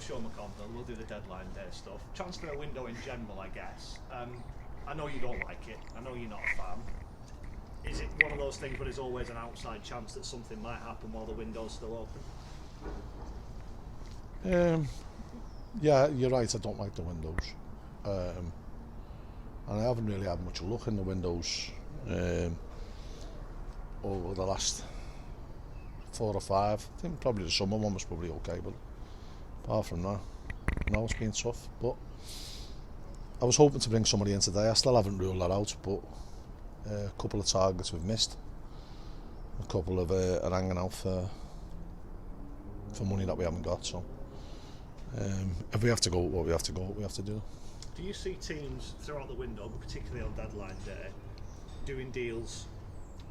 we've shown my confidence. We'll do the deadline day stuff. Transfer window in general, I guess. I know you don't like it. I know you're not a fan. Is it one of those things where there's always an outside chance that something might happen while the window's still open? Yeah, you're right. I don't like the windows, and I haven't really had much luck in the windows over the last 4 or 5. I think probably the summer one was probably okay, but apart from that, no, it's been tough. But I was hoping to bring somebody in today. I still haven't ruled that out, but a couple of targets we've missed. A couple of are hanging out for money that we haven't got. So if we have to go, what we have to go, what we have to do. Do you see teams throughout the window, but particularly on deadline day, doing deals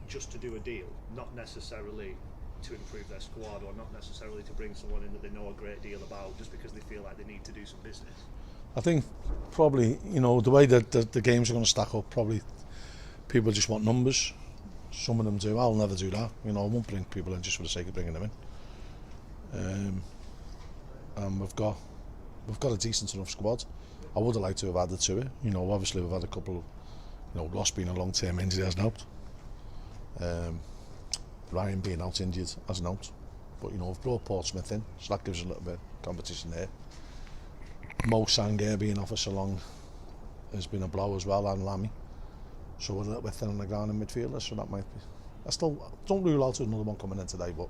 just to do a deal, not necessarily to improve their squad, or not necessarily to bring someone in that they know a great deal about, just because they feel like they need to do some business? I think probably, the way that the games are going to stack up, probably people just want numbers. Some of them do. I'll never do that. I won't bring people in just for the sake of bringing them in. And we've got a decent enough squad. I would have liked to have added to it. Obviously we've had a couple. Ross being a long-term injury hasn't helped. Ryan being out injured hasn't helped. But we've brought Portsmouth in, so that gives us a little bit of competition there. Mo Sangair being off for so long has been a blow as well, and Lammy. So we're a little bit thin on the ground in midfielders, so that might be. I still don't rule out another one coming in today, but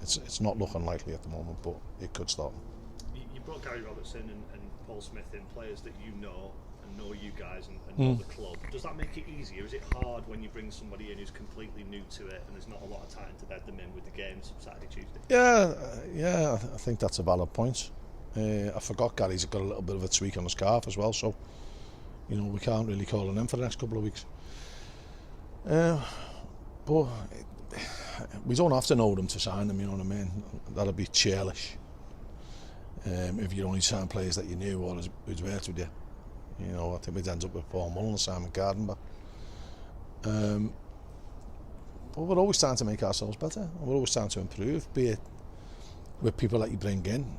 it's not looking likely at the moment, but it could start. You brought Gary Robertson and Paul Smith in, players that you know and know you guys and know the club. Does that make it easier? Is it hard when you bring somebody in who's completely new to it and there's not a lot of time to bed them in with the games Saturday, Tuesday? Yeah, I think that's a valid point. I forgot Gary's got a little bit of a tweak on his calf as well, so we can't really call on him for the next couple of weeks. But we don't have to know them to sign them, you know what I mean? That'd be churlish. If you only sign players that you knew or who's worked with you. I think we'd end up with Paul Mullen and Simon Gardenbach. But we're always trying to make ourselves better. We're always trying to improve, be it with people that you bring in,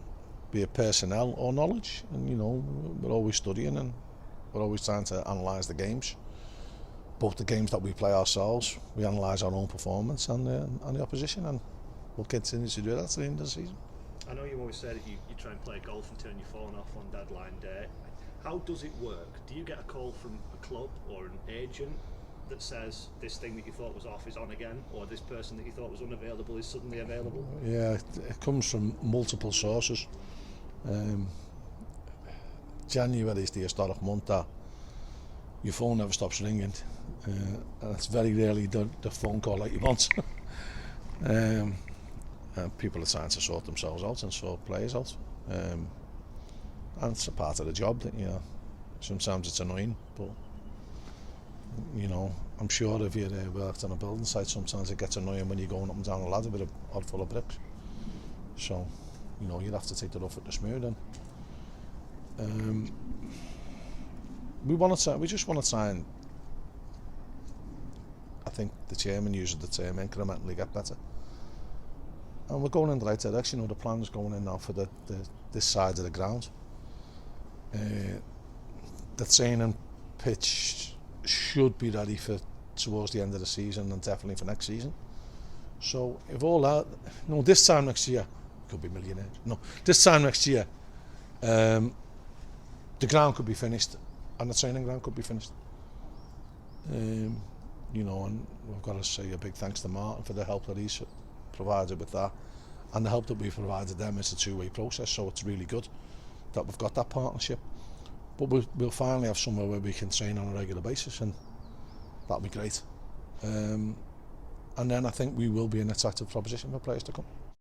be it personnel or knowledge. And we're always studying and we're always trying to analyse the games. Both the games that we play ourselves, we analyse our own performance and the opposition, and we'll continue to do that to the end of the season. I know you always say that you try and play golf and turn your phone off on deadline day. How does it work? Do you get a call from a club or an agent that says this thing that you thought was off is on again, or this person that you thought was unavailable is suddenly available? Yeah, it comes from multiple sources. January is the historic month that your phone never stops ringing, and it's very rarely the phone call that you want. And people are trying to sort themselves out and sort players out, and it's a part of the job that sometimes it's annoying, but I'm sure if you're worked on a building site, sometimes it gets annoying when you're going up and down a ladder with a pod full of bricks. So you'd have to take the rough with the smooth, and we just want to try and, I think the chairman uses the term, incrementally get better. And we're going in the right direction. The plan's going in now for this side of the ground. The training pitch should be ready for towards the end of the season and definitely for next season. So if all that, this time next year, could be millionaires. No, this time next year, the ground could be finished and the training ground could be finished. And we've got to say a big thanks to Martin for the help that he's provided with that, and the help that we've provided them is a two-way process, so it's really good that we've got that partnership. But we'll finally have somewhere where we can train on a regular basis, and that'll be great. And then I think we will be an attractive proposition for players to come.